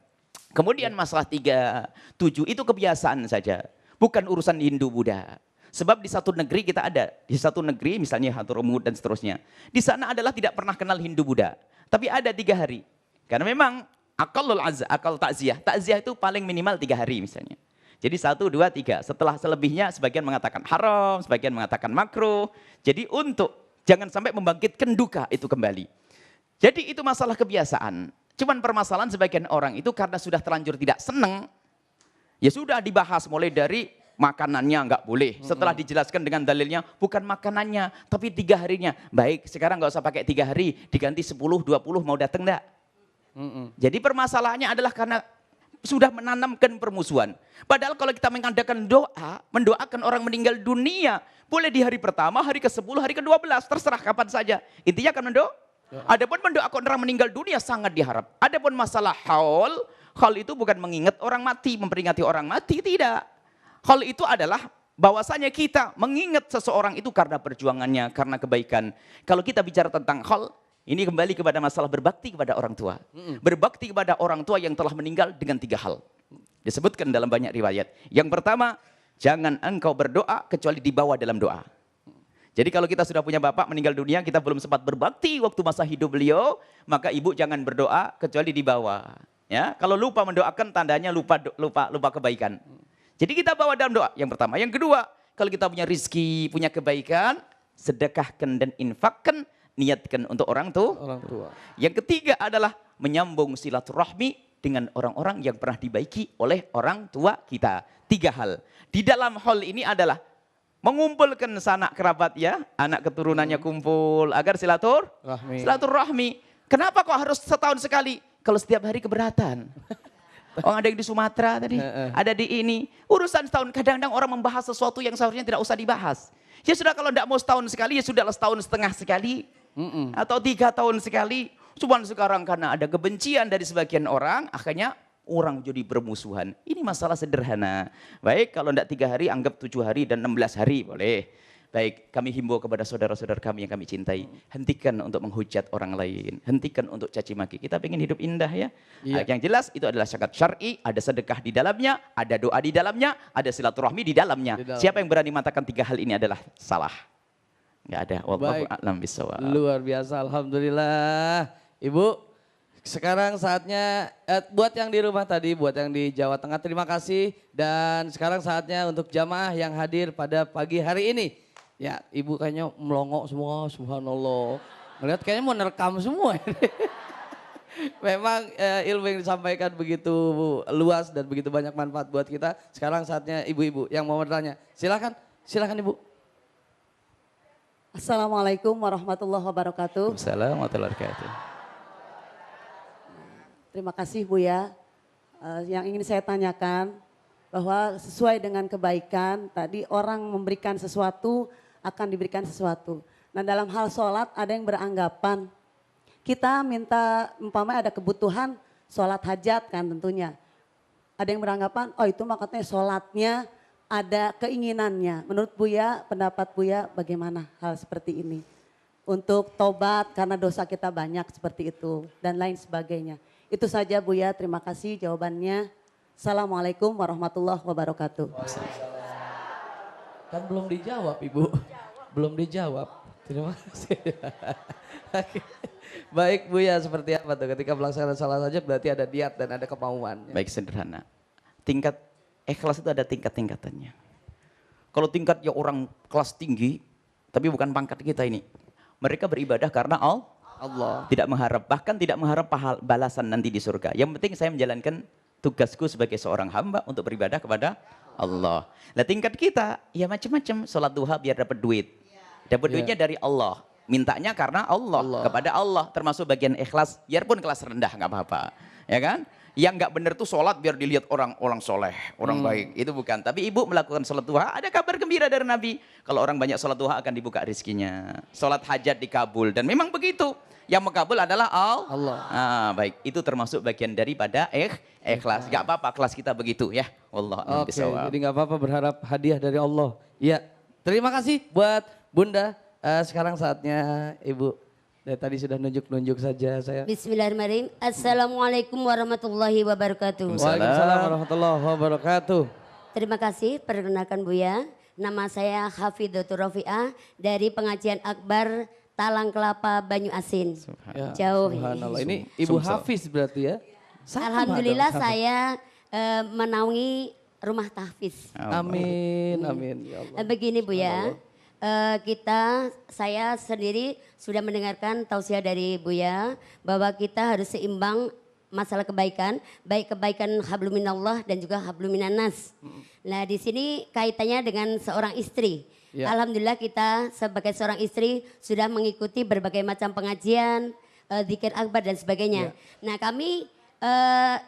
B: Kemudian masalah 37 itu kebiasaan saja. Bukan urusan Hindu-Buddha. Sebab di satu negeri kita ada. Di satu negeri misalnya Hadramut dan seterusnya. Di sana adalah tidak pernah kenal Hindu-Buddha. Tapi ada 3 hari. Karena memang akal takziah. Takziah itu paling minimal 3 hari misalnya. Jadi 1, 2, 3. Setelah selebihnya sebagian mengatakan haram, sebagian mengatakan makruh. Jadi untuk jangan sampai membangkitkan duka itu kembali. Jadi itu masalah kebiasaan. Cuman permasalahan sebagian orang itu karena sudah terlanjur tidak senang, ya sudah dibahas mulai dari makanannya nggak boleh. Setelah dijelaskan dengan dalilnya, bukan makanannya, tapi 3 harinya. Baik, sekarang nggak usah pakai 3 hari, diganti 10, 20, mau datang enggak? Jadi permasalahannya adalah karena sudah menanamkan permusuhan. Padahal kalau kita mengadakan doa, mendoakan orang meninggal dunia, boleh di hari pertama, hari ke-10, hari ke-12, terserah kapan saja. Intinya kan adapun mendoakan orang meninggal dunia sangat diharap. Adapun masalah haul itu bukan mengingat orang mati, memperingati orang mati, tidak. Haul itu adalah bahwasanya kita mengingat seseorang itu karena perjuangannya, karena kebaikan. Kalau kita bicara tentang haul, ini kembali kepada masalah berbakti kepada orang tua. Berbakti kepada orang tua yang telah meninggal dengan 3 hal. Disebutkan dalam banyak riwayat. Yang pertama, jangan engkau berdoa kecuali dibawa dalam doa. Jadi kalau kita sudah punya bapak meninggal dunia, kita belum sempat berbakti waktu masa hidup beliau, maka ibu jangan berdoa kecuali dibawa. Ya, kalau lupa mendoakan tandanya lupa kebaikan. Jadi kita bawa dalam doa. Yang pertama, yang kedua, kalau kita punya rizki, punya kebaikan, sedekahkan dan infakkan, niatkan untuk orang tua. Yang ketiga adalah menyambung silaturahmi dengan orang-orang yang pernah dibaiki oleh orang tua kita. 3 hal. Di dalam hal ini adalah mengumpulkan sanak kerabat ya, anak keturunannya kumpul agar silaturahmi. Kenapa kok harus setahun sekali? Kalau setiap hari keberatan. Oh, ada yang di Sumatera tadi, ada di ini. Urusan setahun, kadang-kadang orang membahas sesuatu yang seharusnya tidak usah dibahas. Ya sudah, kalau tidak mau setahun sekali, ya sudah setahun setengah sekali. Atau 3 tahun sekali. Cuman sekarang karena ada kebencian dari sebagian orang, akhirnya orang jadi bermusuhan. Ini masalah sederhana. Baik, kalau tidak 3 hari, anggap 7 hari dan 16 hari boleh. Baik, kami himbau kepada saudara-saudara kami yang kami cintai. Hentikan untuk menghujat orang lain. Hentikan untuk caci maki. Kita ingin hidup indah ya. Yang jelas itu adalah syarat syar'i, ada sedekah di dalamnya, ada doa di dalamnya, ada silaturahmi di dalamnya. Siapa yang berani mengatakan 3 hal ini adalah salah? Enggak ada. Wallahu a'lam bishawab.
A: Luar biasa, alhamdulillah. Ibu, sekarang saatnya buat yang di rumah tadi, buat yang di Jawa Tengah, terima kasih. Dan sekarang saatnya untuk jamaah yang hadir pada pagi hari ini. Ya, ibu kayaknya melongo semua, subhanallah. Melihat kayaknya mau nerekam semua. Memang ilmu yang disampaikan begitu luas dan begitu banyak manfaat buat kita. Sekarang saatnya ibu-ibu yang mau bertanya. Silakan ibu.
D: Assalamualaikum warahmatullahi wabarakatuh.
B: Assalamualaikum warahmatullahi wabarakatuh.
D: Terima kasih Bu ya. Yang ingin saya tanyakan bahwa sesuai dengan kebaikan tadi orang memberikan sesuatu akan diberikan sesuatu. Nah dalam hal sholat ada yang beranggapan kita minta umpamanya ada kebutuhan sholat hajat kan tentunya. Ada yang beranggapan oh itu makanya sholatnya ada keinginannya. Menurut Buya, pendapat Buya bagaimana hal seperti ini? Untuk tobat karena dosa kita banyak seperti itu dan lain sebagainya. Itu saja Buya, terima kasih jawabannya. Assalamualaikum warahmatullahi wabarakatuh.
A: Kan belum dijawab Ibu. Belum dijawab. Terima kasih. Baik Buya, seperti apa tuh ketika melaksanakan salat hajat berarti ada niat dan ada kemauan.
B: Baik, sederhana. Tingkat ikhlas itu ada tingkat-tingkatannya. Kalau tingkat ya orang kelas tinggi, tapi bukan pangkat kita ini. Mereka beribadah karena Allah. Tidak mengharap, bahkan tidak mengharap balasan nanti di surga. Yang penting saya menjalankan tugasku sebagai seorang hamba untuk beribadah kepada Allah. Nah tingkat kita, ya macam-macam. Sholat duha biar dapat duit. Dapat duitnya dari Allah. Mintanya karena Allah, kepada Allah. Termasuk bagian ikhlas, biarpun kelas rendah nggak apa-apa. Ya kan? Yang nggak benar tuh sholat biar dilihat orang soleh, orang baik. Itu bukan. Tapi ibu melakukan sholat duha, ada kabar gembira dari Nabi. Kalau orang banyak sholat duha akan dibuka rizkinya. Sholat hajat dikabul. Dan memang begitu. Yang mengabul adalah Allah. Nah, baik. Itu termasuk bagian daripada ikhlas. Gak apa-apa kelas kita begitu ya. Allah.
A: Oke, jadi nggak apa-apa berharap hadiah dari Allah. Iya. Terima kasih buat Bunda. Sekarang saatnya Ibu. Dari tadi sudah nunjuk-nunjuk saja saya.
E: Bismillahirrahmanirrahim. Assalamualaikum warahmatullahi wabarakatuh.
A: Waalaikumsalam warahmatullahi wabarakatuh.
E: Terima kasih, perkenalkan Buya. Nama saya Hafidatul Rafi'ah dari Pengajian Akbar Talang Kelapa Banyu Asin. Jauh.
A: Subhanallah. Ini Ibu Hafiz berarti ya?
E: Alhamdulillah saya menaungi rumah tahfiz.
A: Amin, amin. Ya Allah.
E: Begini Buya. Saya sendiri sudah mendengarkan tausiah dari Buya bahwa kita harus seimbang masalah kebaikan, baik kebaikan habluminallah dan juga habluminanas. Nah di sini kaitannya dengan seorang istri. Ya. Alhamdulillah kita sebagai seorang istri sudah mengikuti berbagai macam pengajian, dzikir akbar dan sebagainya. Ya. Nah kami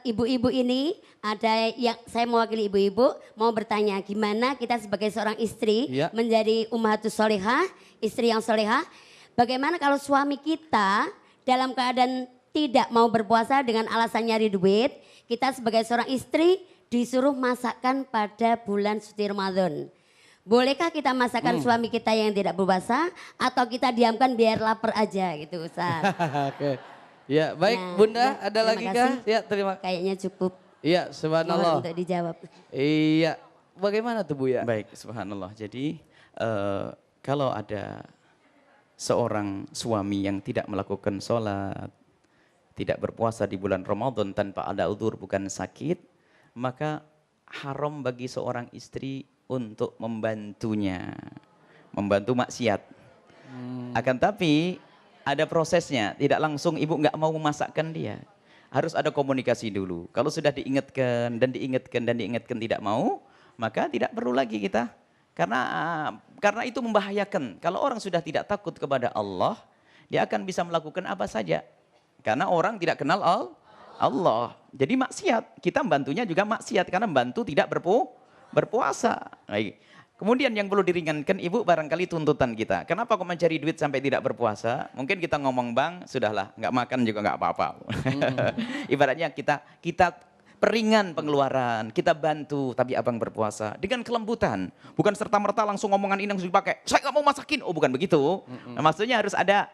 E: ibu-ibu ini ada yang saya mewakili ibu-ibu mau bertanya gimana kita sebagai seorang istri menjadi ummahatus sholihah, istri yang sholihah. Bagaimana kalau suami kita dalam keadaan tidak mau berpuasa dengan alasan nyari duit, kita sebagai seorang istri disuruh masakkan pada bulan suci Ramadan. Bolehkah kita masakkan suami kita yang tidak berpuasa atau kita diamkan biar lapar aja gitu Ustaz.
A: Oke. Ya baik Bunda ada lagi kah? Ya terima.
E: Kayaknya cukup.
A: Iya subhanallah.
E: Mohon untuk dijawab.
A: Iya bagaimana tuh Bu ya?
B: Baik subhanallah. Jadi kalau ada seorang suami yang tidak melakukan sholat, tidak berpuasa di bulan Ramadan tanpa ada udzur bukan sakit, maka haram bagi seorang istri untuk membantunya, membantu maksiat. Akan tapi ada prosesnya, tidak langsung ibu nggak mau memasakkan dia. Harus ada komunikasi dulu. Kalau sudah diingatkan dan diingatkan dan diingatkan tidak mau, maka tidak perlu lagi kita. Karena itu membahayakan. Kalau orang sudah tidak takut kepada Allah, dia akan bisa melakukan apa saja. Karena orang tidak kenal Allah. Jadi maksiat, kita membantunya juga maksiat karena membantu tidak berpuasa. Baik. Kemudian yang perlu diringankan ibu barangkali tuntutan kita. Kenapa kok mencari duit sampai tidak berpuasa? Mungkin kita ngomong bang, sudahlah nggak makan juga nggak apa-apa. Ibaratnya kita peringan pengeluaran, kita bantu tapi abang berpuasa dengan kelembutan. Bukan serta-merta langsung ngomongan ini langsung dipakai. Saya nggak mau masakin. Oh bukan begitu. Nah, maksudnya harus ada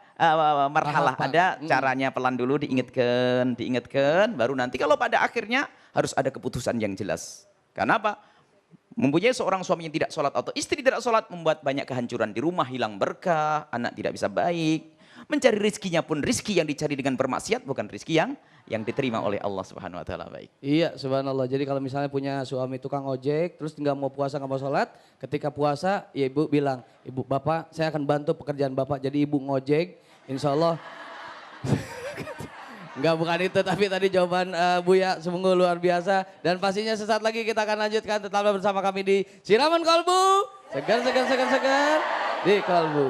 B: marhalah, ada caranya pelan dulu diingatkan, baru nanti kalau pada akhirnya harus ada keputusan yang jelas. Karena apa? Mempunyai seorang suami yang tidak sholat atau istri tidak sholat membuat banyak kehancuran di rumah, hilang berkah, anak tidak bisa baik. Mencari rizkinya pun rizki yang dicari dengan bermaksiat bukan rizki yang diterima oleh Allah Subhanahu Wa Taala baik.
A: Iya subhanallah. Jadi kalau misalnya punya suami tukang ojek terus nggak mau puasa nggak mau sholat, ketika puasa ya ibu bilang, ibu bapak saya akan bantu pekerjaan bapak. Jadi ibu ngojek, insya Allah. Enggak bukan itu tapi tadi jawaban Buya sungguh luar biasa. Dan pastinya sesaat lagi kita akan lanjutkan tetaplah bersama kami di Siraman Kolbu. Segar di Kolbu.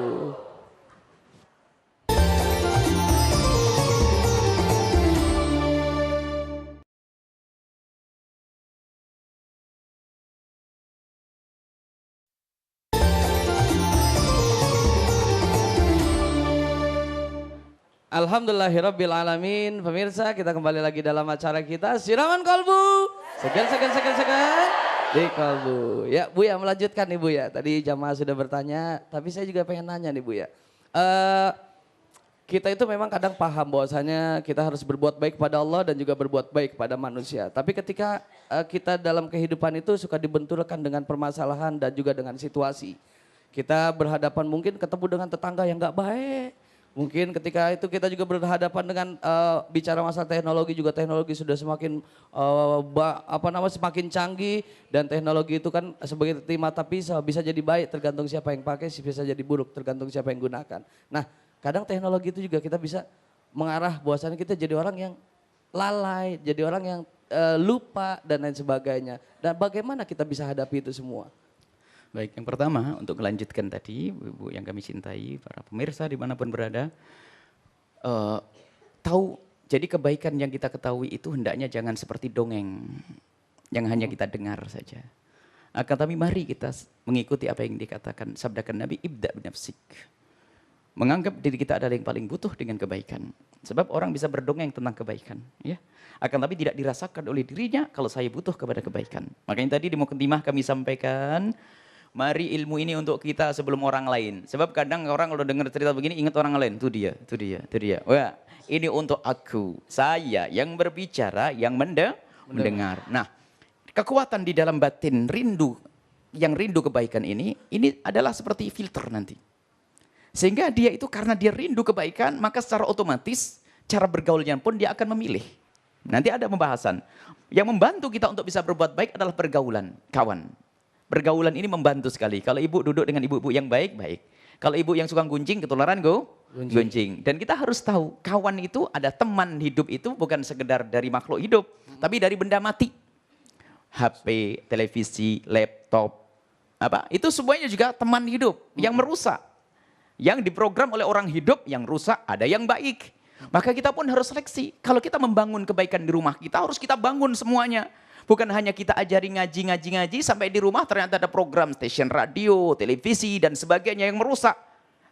A: Alhamdulillahirrabbilalamin. Pemirsa kita kembali lagi dalam acara kita Siraman Kolbu. Segar di Kolbu. Ya Bu ya melanjutkan nih Bu ya. Tadi jamaah sudah bertanya tapi saya juga pengen nanya nih Bu ya. Kita itu memang kadang paham bahwasanya kita harus berbuat baik pada Allah dan juga berbuat baik pada manusia. Tapi ketika kita dalam kehidupan itu suka dibenturkan dengan permasalahan dan juga dengan situasi. Kita berhadapan mungkin ketemu dengan tetangga yang gak baik. Mungkin ketika itu kita juga berhadapan dengan bicara masalah teknologi, juga teknologi sudah semakin semakin canggih, dan teknologi itu kan sebagai mata pisau, bisa jadi baik tergantung siapa yang pakai, bisa jadi buruk tergantung siapa yang gunakan. Nah, kadang teknologi itu juga kita bisa mengarah bahwasannya kita jadi orang yang lalai, jadi orang yang lupa dan lain sebagainya. Dan bagaimana kita bisa hadapi itu semua?
B: Baik, yang pertama untuk melanjutkan tadi, ibu yang kami cintai, para pemirsa dimanapun berada, tahu, jadi kebaikan yang kita ketahui itu hendaknya jangan seperti dongeng, yang hanya kita dengar saja. Akan tapi mari kita mengikuti apa yang dikatakan, sabdakan Nabi, ibda' binafsik. Menganggap diri kita adalah yang paling butuh dengan kebaikan. Sebab orang bisa berdongeng tentang kebaikan. Ya. Akan tapi tidak dirasakan oleh dirinya kalau saya butuh kepada kebaikan. Makanya tadi di Muqaddimah kami sampaikan, mari ilmu ini untuk kita sebelum orang lain. Sebab kadang orang kalau dengar cerita begini ingat orang lain. Itu dia. Wah, ini untuk aku. Saya yang berbicara, yang mendengar. Nah, kekuatan di dalam batin yang rindu kebaikan ini adalah seperti filter nanti. Sehingga dia itu karena dia rindu kebaikan, maka secara otomatis cara bergaulnya pun dia akan memilih. Nanti ada pembahasan. Yang membantu kita untuk bisa berbuat baik adalah pergaulan, kawan. Pergaulan ini membantu sekali. Kalau ibu duduk dengan ibu-ibu yang baik-baik. Kalau ibu yang suka gunjing, ketularan gunjing. Dan kita harus tahu, kawan itu ada teman hidup itu bukan sekedar dari makhluk hidup, tapi dari benda mati. HP, televisi, laptop, itu semuanya juga teman hidup yang merusak. Yang diprogram oleh orang hidup, yang rusak, ada yang baik. Maka kita pun harus seleksi. Kalau kita membangun kebaikan di rumah kita, harus kita bangun semuanya. Bukan hanya kita ajari ngaji, sampai di rumah ternyata ada program stasiun radio, televisi, dan sebagainya yang merusak.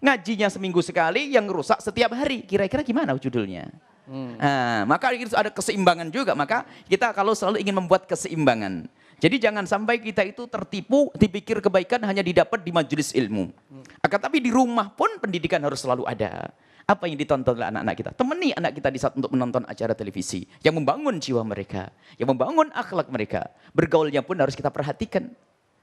B: Ngajinya seminggu sekali, yang rusak setiap hari. Kira-kira gimana judulnya? Nah, maka itu ada keseimbangan juga. Maka kita kalau selalu ingin membuat keseimbangan. Jadi jangan sampai kita itu tertipu, dipikir kebaikan hanya didapat di majelis ilmu. Akan tapi di rumah pun pendidikan harus selalu ada. Apa yang ditonton oleh anak-anak kita? Temani anak kita di saat untuk menonton acara televisi. Yang membangun jiwa mereka. Yang membangun akhlak mereka. Bergaulnya pun harus kita perhatikan.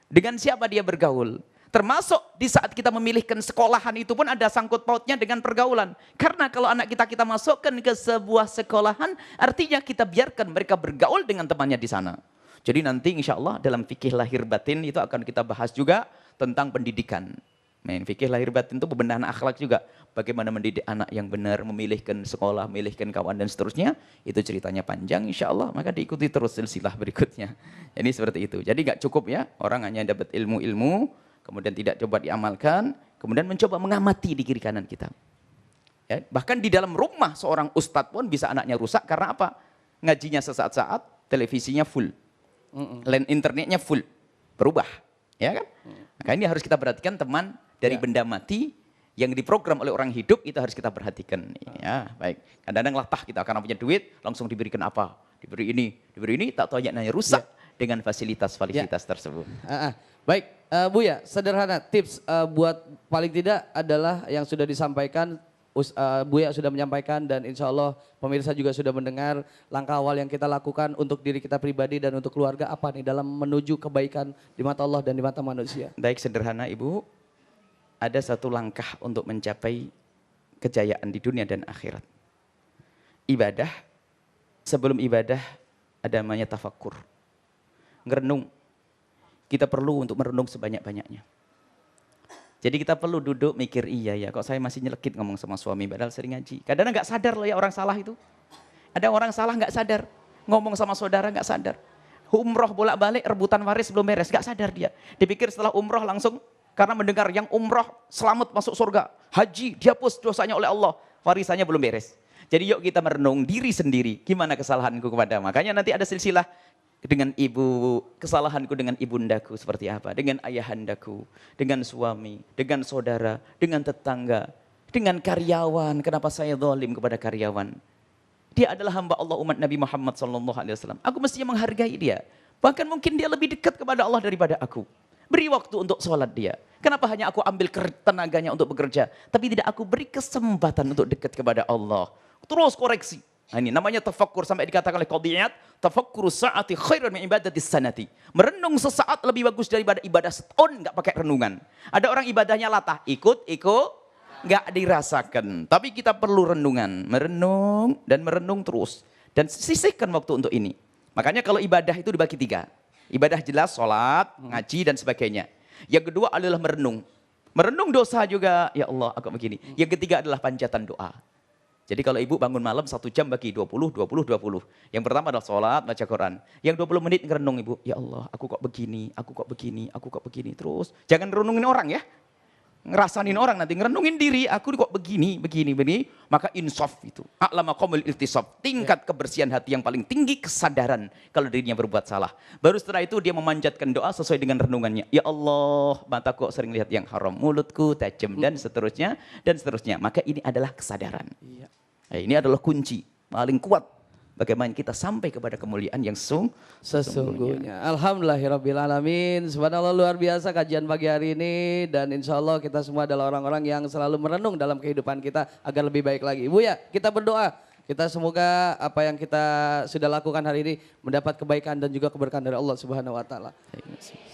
B: Dengan siapa dia bergaul? Termasuk di saat kita memilihkan sekolahan itu pun ada sangkut pautnya dengan pergaulan. Karena kalau anak kita masukkan ke sebuah sekolahan, artinya kita biarkan mereka bergaul dengan temannya di sana. Jadi nanti insya Allah dalam fikih lahir batin itu akan kita bahas juga tentang pendidikan. Fikih lahir batin itu pembenahan akhlak juga. Bagaimana mendidik anak yang benar, memilihkan sekolah, memilihkan kawan dan seterusnya. Itu ceritanya panjang insya Allah, maka diikuti terus silsilah berikutnya. Jadi seperti itu. Jadi nggak cukup ya, orang hanya dapat ilmu-ilmu, kemudian tidak coba diamalkan, kemudian mencoba mengamati di kiri kanan kita. Ya, bahkan di dalam rumah seorang ustadz pun bisa anaknya rusak karena apa? Ngajinya sesaat-saat, televisinya full. Line internetnya full, berubah, ya kan? Maka ini harus kita perhatikan teman dari benda mati yang diprogram oleh orang hidup itu harus kita perhatikan. Ya, baik. Kadang-kadang latah kita karena punya duit langsung diberikan apa? Diberi ini, tak tahu nanya rusak dengan fasilitas tersebut.
A: Baik, Buya, sederhana tips buat paling tidak adalah yang sudah disampaikan. Buya sudah menyampaikan dan insya Allah pemirsa juga sudah mendengar langkah awal yang kita lakukan untuk diri kita pribadi dan untuk keluarga apa nih dalam menuju kebaikan di mata Allah dan di mata manusia.
B: Baik, sederhana Ibu, ada satu langkah untuk mencapai kejayaan di dunia dan akhirat. Ibadah, sebelum ibadah ada namanya tafakkur. Ngerenung, kita perlu untuk merenung sebanyak-banyaknya. Jadi kita perlu duduk mikir, iya ya kok saya masih nyelekit ngomong sama suami padahal sering ngaji. Kadang-kadang nggak sadar loh ya orang salah itu. Ada orang salah nggak sadar, ngomong sama saudara nggak sadar. Umroh bolak-balik rebutan waris belum beres, nggak sadar dia. Dipikir setelah umroh langsung karena mendengar yang umroh selamat masuk surga, haji dihapus dosanya oleh Allah, warisannya belum beres. Jadi yuk kita merenung diri sendiri, gimana kesalahanku kepada. Makanya nanti ada silsilah dengan ibu, kesalahanku dengan ibundaku seperti apa, dengan ayahandaku, dengan suami, dengan saudara, dengan tetangga, dengan karyawan. Kenapa saya zalim kepada karyawan? Dia adalah hamba Allah umat Nabi Muhammad SAW. Aku mestinya menghargai dia. Bahkan mungkin dia lebih dekat kepada Allah daripada aku. Beri waktu untuk sholat dia. Kenapa hanya aku ambil tenaganya untuk bekerja, tapi tidak aku beri kesempatan untuk dekat kepada Allah. Terus koreksi. Nah, ini namanya tafakkur, sampai dikatakan oleh Qadiyat, tafakkur sa'ati khairun min ibadati sanati. Merenung sesaat lebih bagus daripada ibadah setahun enggak pakai renungan. Ada orang ibadahnya latah, ikut, nggak dirasakan. Tapi kita perlu renungan, merenung dan merenung terus. Dan sisihkan waktu untuk ini. Makanya kalau ibadah itu dibagi 3. Ibadah jelas, sholat, ngaji dan sebagainya. Yang kedua adalah merenung. Merenung dosa juga, ya Allah aku begini. Yang ketiga adalah panjatan doa. Jadi kalau ibu bangun malam 1 jam bagi 20, 20, 20. Yang pertama adalah sholat, baca Quran. Yang 20 menit ngerenung ibu, ya Allah aku kok begini, aku kok begini, aku kok begini. Terus jangan renungin orang ya. Ngerasanin orang nanti, ngerenungin diri, aku kok begini, begini, begini. Maka insaf itu. A'la maqamul iltisaf. Tingkat kebersihan hati yang paling tinggi, kesadaran kalau dirinya berbuat salah. Baru setelah itu dia memanjatkan doa sesuai dengan renungannya. Ya Allah, mataku sering lihat yang haram, mulutku tajam, dan seterusnya, dan seterusnya. Maka ini adalah kesadaran. Nah, ini adalah kunci paling kuat. Bagaimana kita sampai kepada kemuliaan yang
A: sesungguhnya. Alhamdulillahirrabbilalamin. Subhanallah, luar biasa kajian pagi hari ini. Dan insya Allah kita semua adalah orang-orang yang selalu merenung dalam kehidupan kita agar lebih baik lagi. Bu ya, kita berdoa. Kita semoga apa yang kita sudah lakukan hari ini mendapat kebaikan dan juga keberkahan dari Allah Subhanahu wa taala.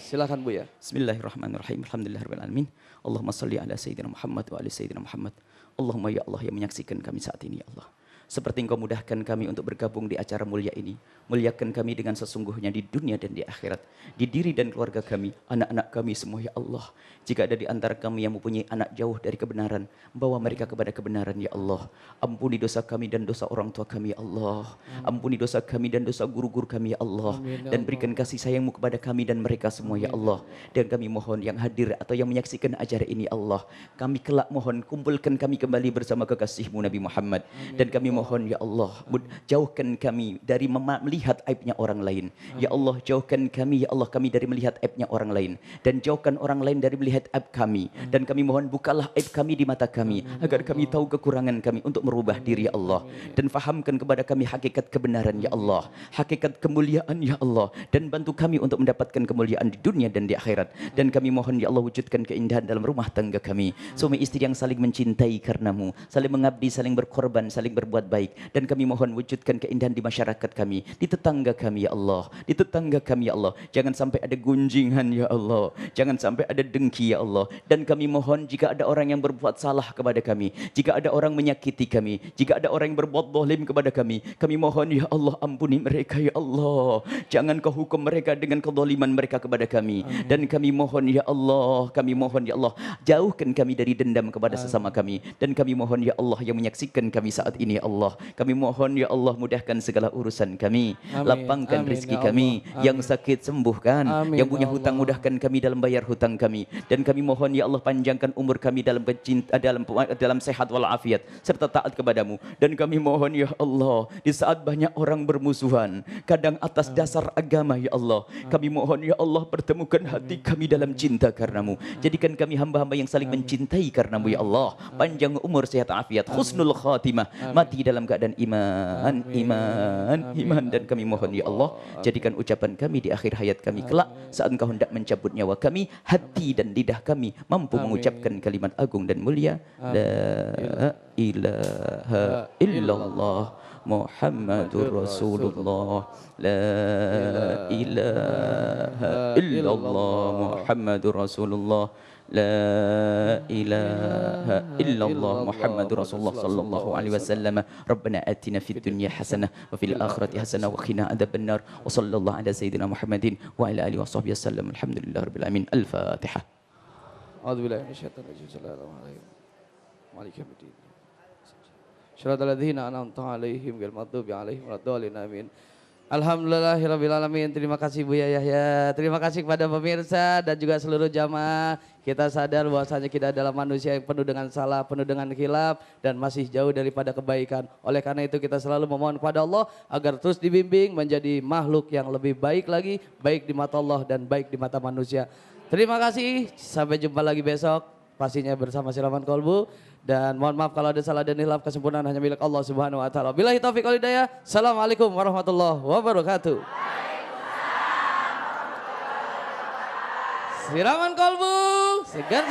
A: Silakan Bu ya.
B: Bismillahirrahmanirrahim. Alhamdulillahirabbil alamin. Allahumma shalli ala sayyidina Muhammad wa ali sayyidina Muhammad. Allahumma ya Allah yang menyaksikan kami saat ini ya Allah. Seperti Engkau mudahkan kami untuk bergabung di acara mulia ini. Muliakan kami dengan sesungguhnya di dunia dan di akhirat. Di diri dan keluarga kami, anak-anak kami semua ya Allah. Jika ada di antara kami yang mempunyai anak jauh dari kebenaran, bawa mereka kepada kebenaran ya Allah. Ampuni dosa kami dan dosa orang tua kami ya Allah. Ampuni dosa kami dan dosa guru-guru kami ya Allah. Dan berikan kasih sayang-Mu kepada kami dan mereka semua ya Allah. Dan kami mohon yang hadir atau yang menyaksikan acara ini Allah. Kami kelak mohon kumpulkan kami kembali bersama kekasih-Mu Nabi Muhammad. Dan kami mohon ya Allah, jauhkan kami dari melihat aibnya orang lain. Ya Allah, jauhkan kami ya Allah, kami dari melihat aibnya orang lain. Dan jauhkan orang lain dari melihat aib kami. Dan kami mohon bukalah aib kami di mata kami. Agar kami tahu kekurangan kami untuk merubah diri ya Allah. Dan fahamkan kepada kami hakikat kebenaran ya Allah. Hakikat kemuliaan ya Allah. Dan bantu kami untuk mendapatkan kemuliaan di dunia dan di akhirat. Dan kami mohon ya Allah wujudkan keindahan dalam rumah tangga kami. Suami istri yang saling mencintai karenamu. Saling mengabdi, saling berkorban, saling berbuat baik. Dan kami mohon wujudkan keindahan di masyarakat kami, di tetangga kami ya Allah, di tetangga kami ya Allah. Jangan sampai ada gunjingan ya Allah, jangan sampai ada dengki ya Allah. Dan kami mohon jika ada orang yang berbuat salah kepada kami, jika ada orang menyakiti kami, jika ada orang yang berbuat zalim kepada kami mohon ya Allah ampuni mereka ya Allah. Jangan Kau hukum mereka dengan kezaliman mereka kepada kami. Dan kami mohon ya Allah, kami mohon ya Allah, jauhkan kami dari dendam kepada sesama kami. Dan kami mohon ya Allah yang menyaksikan kami saat ini ya Allah. Kami mohon ya Allah mudahkan segala urusan kami. Lapangkan rezeki kami. Yang sakit sembuhkan. Yang punya hutang mudahkan kami dalam bayar hutang kami. Dan kami mohon ya Allah panjangkan umur kami dalam sehat walafiat serta taat kepadamu. Dan kami mohon ya Allah di saat banyak orang bermusuhan, kadang atas dasar agama ya Allah, kami mohon ya Allah pertemukan hati kami dalam cinta karenamu. Jadikan kami hamba-hamba yang saling mencintai karenamu ya Allah. Panjang umur, sehat afiat, husnul khatimah, mati dalam keadaan iman. Dan kami mohon ya Allah jadikan ucapan kami di akhir hayat kami kelak saat Engkau hendak mencabut nyawa kami, hati dan lidah kami mampu mengucapkan kalimat agung dan mulia la ilaha illallah Muhammadur Rasulullah, la ilaha illallah Muhammadur Rasulullah, لا إله إلا الله محمد رسول الله صلى الله عليه وسلم. ربنا آتنا في الدنيا حسنة وفي الآخرة حسنة وقنا عذاب النار. وصلى الله على سيدنا محمد وعلى آله وصحبه وسلم. الحمد لله رب العالمين. الفاتحة.
A: أعوذ بالله من الشيطان الرجيم. بسم الله الرحمن الرحيم. مالك يوم الدين. صراط الذين أنعمت عليهم غير المغضوب عليهم ولا الضالين. آمين. Alhamdulillahirrabbilalamin. Terima kasih Bu Yahya. Terima kasih kepada pemirsa dan juga seluruh jamaah. Kita sadar bahwasanya kita adalah manusia yang penuh dengan salah, penuh dengan khilaf dan masih jauh daripada kebaikan. Oleh karena itu kita selalu memohon kepada Allah agar terus dibimbing menjadi makhluk yang lebih baik lagi, baik di mata Allah dan baik di mata manusia. Terima kasih. Sampai jumpa lagi besok. Pastinya bersama Siraman Kolbu. Dan mohon maaf kalau ada salah dan hilaf, kesempurnaan hanya milik Allah Subhanahu wa taala. Billahi taufiq wal hidayah. Assalamualaikum warahmatullahi wabarakatuh. Siraman Kolbu, segar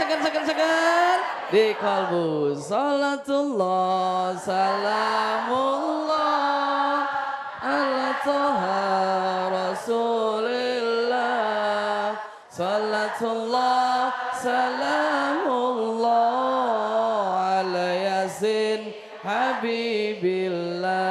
A: di kolbu. Salatullah, salamullah ala toha rasulillah. Salatullah, salamullah بالله